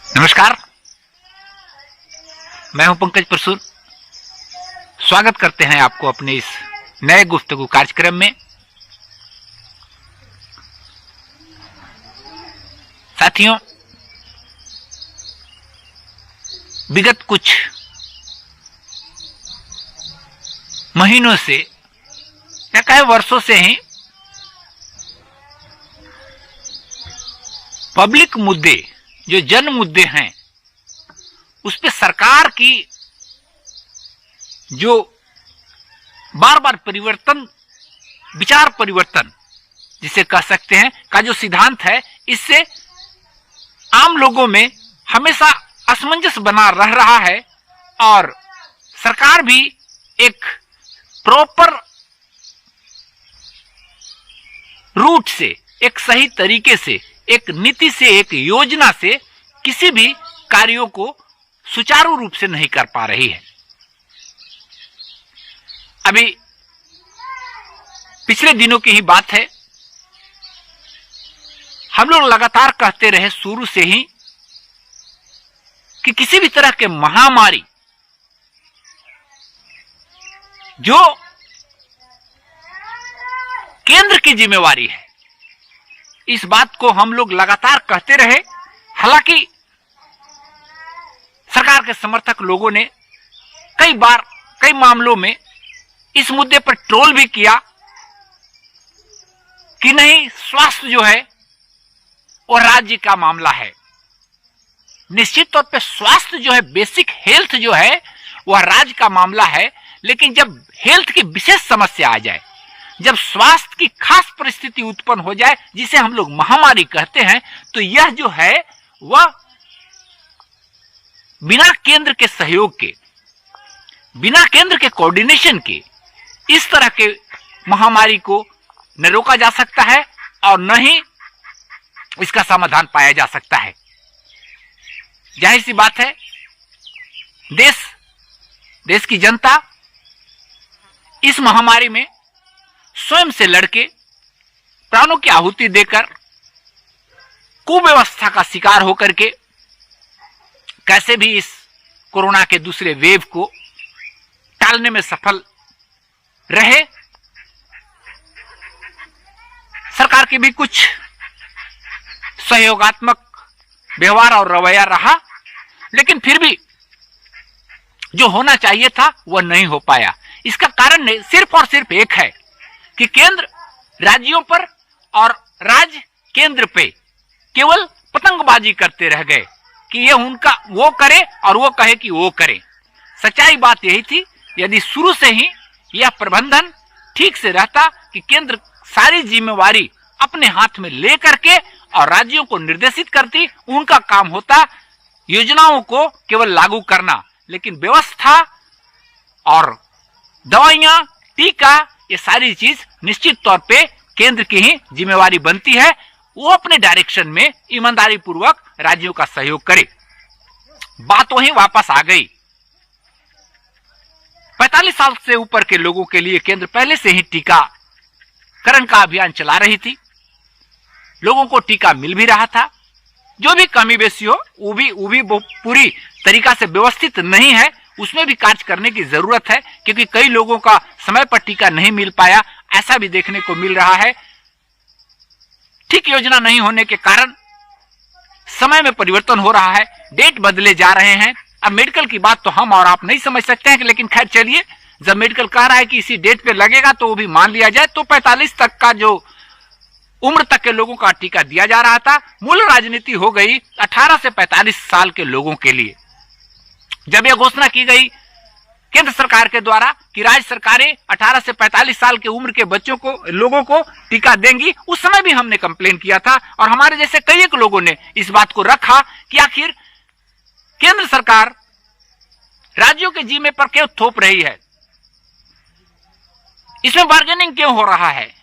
नमस्कार, मैं हूं पंकज परसूर। स्वागत करते हैं आपको अपने इस नए गुफ्तगू कार्यक्रम में। साथियों, विगत कुछ महीनों से या कई वर्षों से ही पब्लिक मुद्दे, जो जन मुद्दे हैं, उस पे सरकार की जो बार बार परिवर्तन, विचार परिवर्तन जिसे कह सकते हैं, का जो सिद्धांत है, इससे आम लोगों में हमेशा असमंजस बना रह रहा है और सरकार भी एक प्रॉपर रूट से, एक सही तरीके से, एक नीति से, एक योजना से किसी भी कार्यों को सुचारू रूप से नहीं कर पा रही है। अभी पिछले दिनों की ही बात है, हम लोग लगातार कहते रहे शुरू से ही कि किसी भी तरह के महामारी जो केंद्र की जिम्मेवारी है, इस बात को हम लोग लगातार कहते रहे। हालांकि सरकार के समर्थक लोगों ने कई बार, कई मामलों में इस मुद्दे पर ट्रोल भी किया कि नहीं, स्वास्थ्य जो है वो राज्य का मामला है। निश्चित तौर पे स्वास्थ्य जो है, बेसिक हेल्थ जो है, वह राज्य का मामला है। लेकिन जब हेल्थ की विशेष समस्या आ जाए, जब स्वास्थ्य की खास परिस्थिति उत्पन्न हो जाए, जिसे हम लोग महामारी कहते हैं, तो यह जो है वह बिना केंद्र के सहयोग के, बिना केंद्र के कोऑर्डिनेशन के इस तरह के महामारी को न रोका जा सकता है और न ही इसका समाधान पाया जा सकता है। जाहिर सी बात है, देश की जनता इस महामारी में स्वयं से लड़के, प्राणों की आहुति देकर, कुव्यवस्था का शिकार होकर के कैसे भी इस कोरोना के दूसरे वेव को टालने में सफल रहे। सरकार की भी कुछ सहयोगात्मक व्यवहार और रवैया रहा, लेकिन फिर भी जो होना चाहिए था वह नहीं हो पाया। इसका कारण सिर्फ और सिर्फ एक है कि केंद्र राज्यों पर और राज्य केंद्र पे केवल पतंगबाजी करते रह गए कि ये उनका, वो करे और वो कहे कि वो करे। सच्चाई बात यही थी, यदि शुरू से ही यह प्रबंधन ठीक से रहता कि केंद्र सारी जिम्मेवारी अपने हाथ में लेकर के और राज्यों को निर्देशित करती, उनका काम होता योजनाओं को केवल लागू करना, लेकिन व्यवस्था और दवाइयां, टीका, ये सारी चीज निश्चित तौर पे केंद्र की ही जिम्मेवारी बनती है। वो अपने डायरेक्शन में ईमानदारी पूर्वक राज्यों का सहयोग करे। बात वहीं वापस आ गई। 45 साल से ऊपर के लोगों के लिए केंद्र पहले से ही टीकाकरण का अभियान चला रही थी। लोगों को टीका मिल भी रहा था। जो भी कमी बेसी हो, वो भी पूरी तरीका से व्यवस्थित नहीं है, उसमें भी कार्य करने की जरूरत है, क्योंकि कई लोगों का समय पर टीका नहीं मिल पाया, ऐसा भी देखने को मिल रहा है। ठीक योजना नहीं होने के कारण समय में परिवर्तन हो रहा है, डेट बदले जा रहे हैं। अब मेडिकल की बात तो हम और आप नहीं समझ सकते हैं, लेकिन खैर चलिए, जब मेडिकल कह रहा है कि इसी डेट पे लगेगा तो वो भी मान लिया जाए। तो 45 तक का जो उम्र तक के लोगों का टीका दिया जा रहा था, मूल राजनीति हो गई 18 से 45 साल के लोगों के लिए। जब यह घोषणा की गई केंद्र सरकार के द्वारा कि राज्य सरकारें 18 से 45 साल के उम्र के बच्चों को, लोगों को टीका देंगी, उस समय भी हमने कंप्लेन किया था और हमारे जैसे कई एक लोगों ने इस बात को रखा कि आखिर केंद्र सरकार राज्यों के जिम्मे पर क्यों थोप रही है, इसमें बार्गेनिंग क्यों हो रहा है।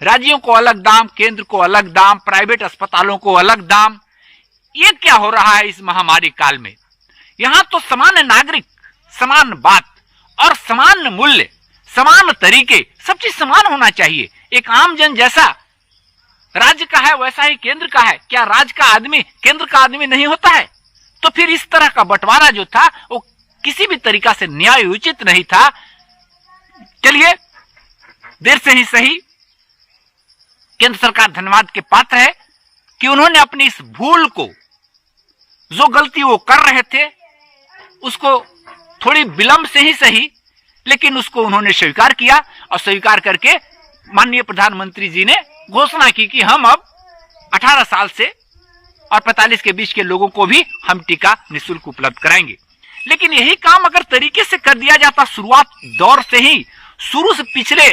राज्यों को अलग दाम, केंद्र को अलग दाम, प्राइवेट अस्पतालों को अलग दाम, ये क्या हो रहा है इस महामारी काल में। यहां तो समान नागरिक, समान बात और समान मूल्य, समान तरीके, सब चीज समान होना चाहिए। एक आम जन जैसा राज्य का है वैसा ही केंद्र का है। क्या राज्य का आदमी केंद्र का आदमी नहीं होता है? तो फिर इस तरह का बंटवारा जो था वो किसी भी तरीका से न्याय उचित नहीं था। चलिए, देर से ही सही, केंद्र सरकार धन्यवाद के पात्र है कि उन्होंने अपनी इस भूल को, जो गलती वो कर रहे थे, उसको थोड़ी विलंब से ही सही, लेकिन उसको उन्होंने स्वीकार किया और स्वीकार करके माननीय प्रधानमंत्री जी ने घोषणा की कि हम अब 18 साल से और 45 के बीच के लोगों को भी हम टीका निःशुल्क उपलब्ध कराएंगे। लेकिन यही काम अगर तरीके से कर दिया जाता, शुरुआत दौर से ही, शुरू से पिछले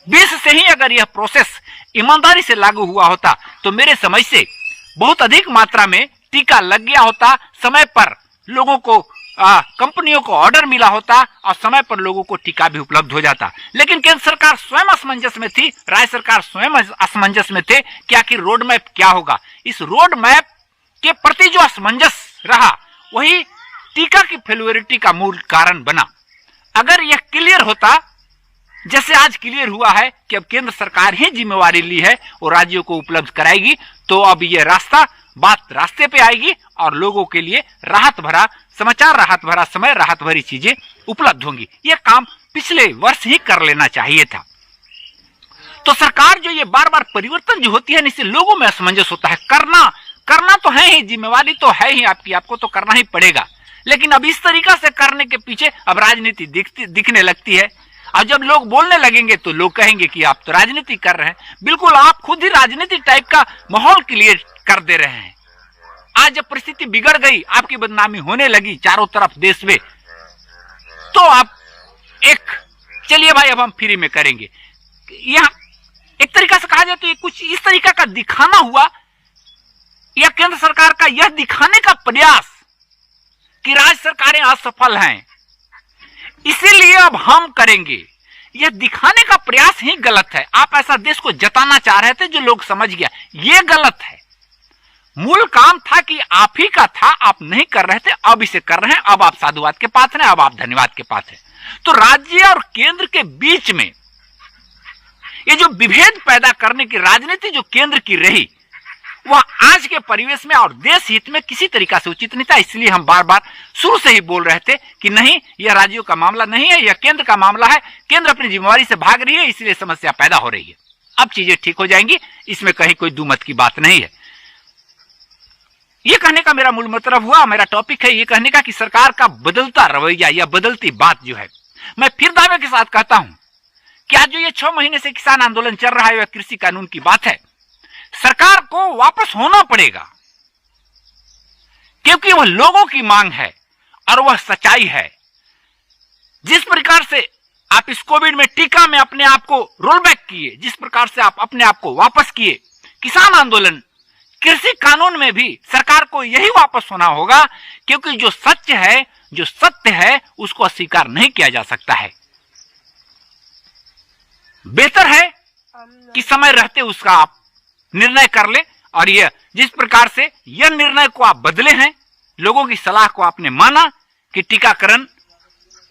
20 से ही अगर यह प्रोसेस ईमानदारी से लागू हुआ होता तो मेरे समझ से बहुत अधिक मात्रा में टीका लग गया होता, समय पर लोगों को, कंपनियों को ऑर्डर मिला होता और समय पर लोगों को टीका भी उपलब्ध हो जाता। लेकिन केंद्र सरकार स्वयं असमंजस में थी, राज्य सरकार स्वयं असमंजस में थे कि आखिर रोड मैप क्या होगा। इस रोड मैप के प्रति जो असमंजस रहा वही टीका की फेल्युरिटी का मूल कारण बना। अगर यह क्लियर होता, जैसे आज क्लियर हुआ है कि अब केंद्र सरकार ही जिम्मेवारी ली है और राज्यों को उपलब्ध कराएगी, तो अब यह बात रास्ते पे आएगी और लोगों के लिए राहत भरा समाचार, राहत भरा समय, राहत भरी चीजें उपलब्ध होंगी। यह काम पिछले वर्ष ही कर लेना चाहिए था। तो सरकार जो ये बार बार परिवर्तन जो होती है, इससे लोगों में असमंजस होता है। करना तो है ही, जिम्मेवारी तो है ही आपकी, आपको तो करना ही पड़ेगा। लेकिन अब इस तरीका से करने के पीछे अब राजनीति दिखने लगती है। और जब लोग बोलने लगेंगे तो लोग कहेंगे कि आप तो राजनीति कर रहे हैं। बिल्कुल, आप खुद ही राजनीति टाइप का माहौल क्रिएट कर दे रहे हैं। आज जब परिस्थिति बिगड़ गई, आपकी बदनामी होने लगी चारों तरफ देश में, तो आप चलिए भाई अब हम फ्री में करेंगे। यह एक तरीका से कहा जाए तो ये कुछ इस तरीका का दिखाना हुआ, या केंद्र सरकार का यह दिखाने का प्रयास कि राज्य सरकारें असफल हैं, इसीलिए अब हम करेंगे। यह दिखाने का प्रयास ही गलत है। आप ऐसा देश को जताना चाह रहे थे जो लोग समझ गया, यह गलत है। मूल काम था कि आप ही का था, आप नहीं कर रहे थे, अब इसे कर रहे हैं। अब आप साधुवाद के पात्र हैं, अब आप धन्यवाद के पात्र हैं। तो राज्य और केंद्र के बीच में ये जो विभेद पैदा करने की राजनीति जो केंद्र की रही, वह आज के परिवेश में और देश हित में किसी तरीका से उचित नहीं था। इसलिए हम बार बार शुरू से ही बोल रहे थे कि नहीं, यह राज्यों का मामला नहीं है, यह केंद्र का मामला है। केंद्र अपनी जिम्मेवारी से भाग रही है, इसलिए समस्या पैदा हो रही है। अब चीजें ठीक हो जाएंगी, इसमें कहीं कोई दुमत की बात नहीं है। यह कहने का मेरा मूल मतलब हुआ, मेरा टॉपिक है यह कहने का कि सरकार का बदलता रवैया या बदलती बात जो है, मैं फिर दावे के साथ कहता हूं कि आज जो ये 6 महीने से किसान आंदोलन चल रहा है, वह कृषि कानून की बात है। सरकार को वापस होना पड़ेगा, क्योंकि वह लोगों की मांग है और वह सच्चाई है। जिस प्रकार से आप इस कोविड में टीका में अपने आप को रोल बैक किए, जिस प्रकार से आप अपने आप को वापस किए, किसान आंदोलन, कृषि कानून में भी सरकार को यही वापस होना होगा, क्योंकि जो सच है, जो सत्य है, उसको अस्वीकार नहीं किया जा सकता है। बेहतर है कि समय रहते उसका आप निर्णय कर ले, और यह जिस प्रकार से यह निर्णय को आप बदले हैं, लोगों की सलाह को आपने माना कि टीकाकरण,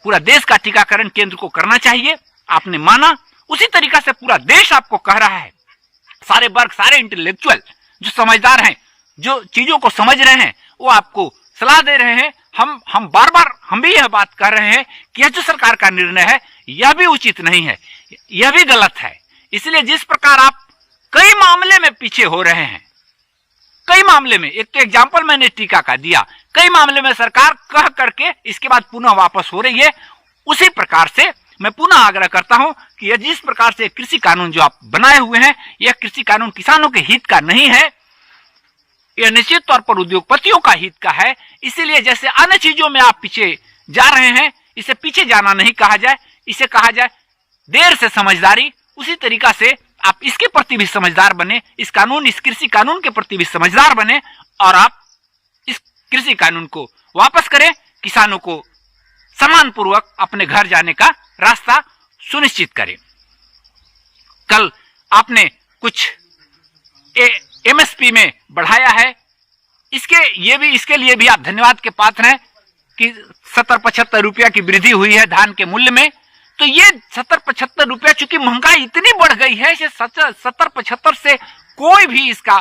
पूरा देश का टीकाकरण केंद्र को करना चाहिए, आपने माना, उसी तरीका से पूरा देश आपको कह रहा है। सारे वर्ग, सारे इंटेलेक्चुअल जो समझदार हैं, जो चीजों को समझ रहे हैं, वो आपको सलाह दे रहे हैं। हम बार बार हम भी यह बात कर रहे हैं कि यह जो सरकार का निर्णय है, यह भी उचित नहीं है, यह भी गलत है। इसलिए जिस प्रकार आप कई मामले में पीछे हो रहे हैं, कई मामले में, एक तो एग्जाम्पल मैंने टीका का दिया, कई मामले में सरकार कह करके इसके बाद पुनः वापस हो रही है, उसी प्रकार से मैं पुनः आग्रह करता हूं कि यह जिस प्रकार से कृषि कानून जो आप बनाए हुए हैं, यह कृषि कानून किसानों के हित का नहीं है, यह निश्चित तौर पर उद्योगपतियों का हित का है। इसीलिए जैसे अन्य चीजों में आप पीछे जा रहे हैं, इसे पीछे जाना नहीं कहा जाए, इसे कहा जाए देर से समझदारी। उसी तरीका से आप इसके प्रति भी समझदार बने, इस कृषि कानून के प्रति भी समझदार बने, और आप इस कृषि कानून को वापस करें, किसानों को सम्मान पूर्वक अपने घर जाने का रास्ता सुनिश्चित करें। कल आपने कुछ एमएसपी में बढ़ाया है, इसके लिए भी आप धन्यवाद के पात्र हैं कि 70-75 रुपया की वृद्धि हुई है धान के मूल्य में। तो ये 70-75 रुपया, चूंकि महंगाई इतनी बढ़ गई है, 70-75 से कोई भी इसका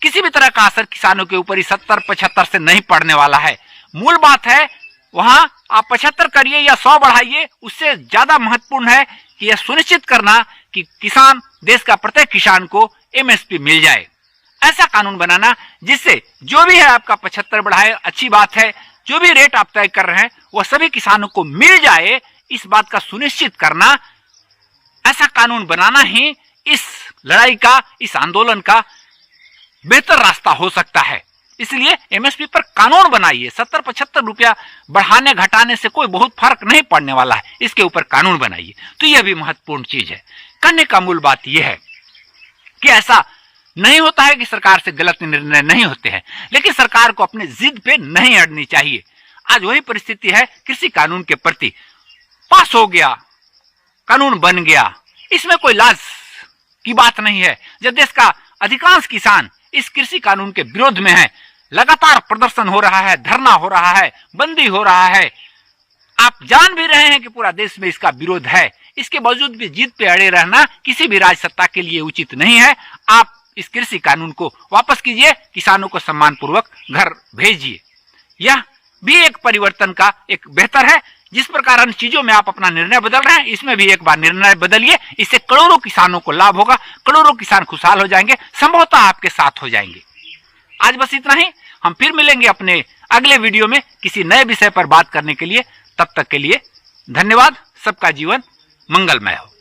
किसी भी तरह का असर किसानों के ऊपर 70-75 से नहीं पड़ने वाला है। मूल बात है वहां आप 75 करिए या 100 बढ़ाइए, उससे ज्यादा महत्वपूर्ण है कि यह सुनिश्चित करना कि किसान, देश का प्रत्येक किसान को एमएसपी मिल जाए। ऐसा कानून बनाना जिससे जो भी है आपका 75 बढ़ाए, अच्छी बात है, जो भी रेट आप तय कर रहे हैं वह सभी किसानों को मिल जाए, इस बात का सुनिश्चित करना, ऐसा कानून बनाना ही इस लड़ाई का, इस आंदोलन का बेहतर रास्ता हो सकता है। इसलिए एमएसपी पर कानून बनाइए। 70-75 रुपया बढ़ाने घटाने से कोई बहुत फर्क नहीं पड़ने वाला है, इसके ऊपर कानून बनाइए। तो यह भी महत्वपूर्ण चीज है। कहने का मूल बात यह है कि ऐसा नहीं होता है कि सरकार से गलत निर्णय नहीं होते हैं, लेकिन सरकार को अपने जिद पे नहीं अड़नी चाहिए। आज वही परिस्थिति है कृषि कानून के प्रति। पास हो गया, कानून बन गया, इसमें कोई लाज की बात नहीं है। जब देश का अधिकांश किसान इस कृषि कानून के विरोध में है, लगातार प्रदर्शन हो रहा है, धरना हो रहा है, बंदी हो रहा है, आप जान भी रहे हैं कि पूरा देश में इसका विरोध है, इसके बावजूद भी जिद पे अड़े रहना किसी भी राज सत्ता के लिए उचित नहीं है। आप इस कृषि कानून को वापस कीजिए, किसानों को सम्मानपूर्वक घर भेजिए। यह भी एक परिवर्तन का एक बेहतर है। जिस प्रकार अन्य चीजों में आप अपना निर्णय बदल रहे हैं, इसमें भी एक बार निर्णय बदलिए। इससे करोड़ों किसानों को लाभ होगा, करोड़ों किसान खुशहाल हो जाएंगे, संभवतः आपके साथ हो जाएंगे। आज बस इतना ही। हम फिर मिलेंगे अपने अगले वीडियो में किसी नए विषय पर बात करने के लिए। तब तक के लिए धन्यवाद। सबका जीवन मंगलमय हो।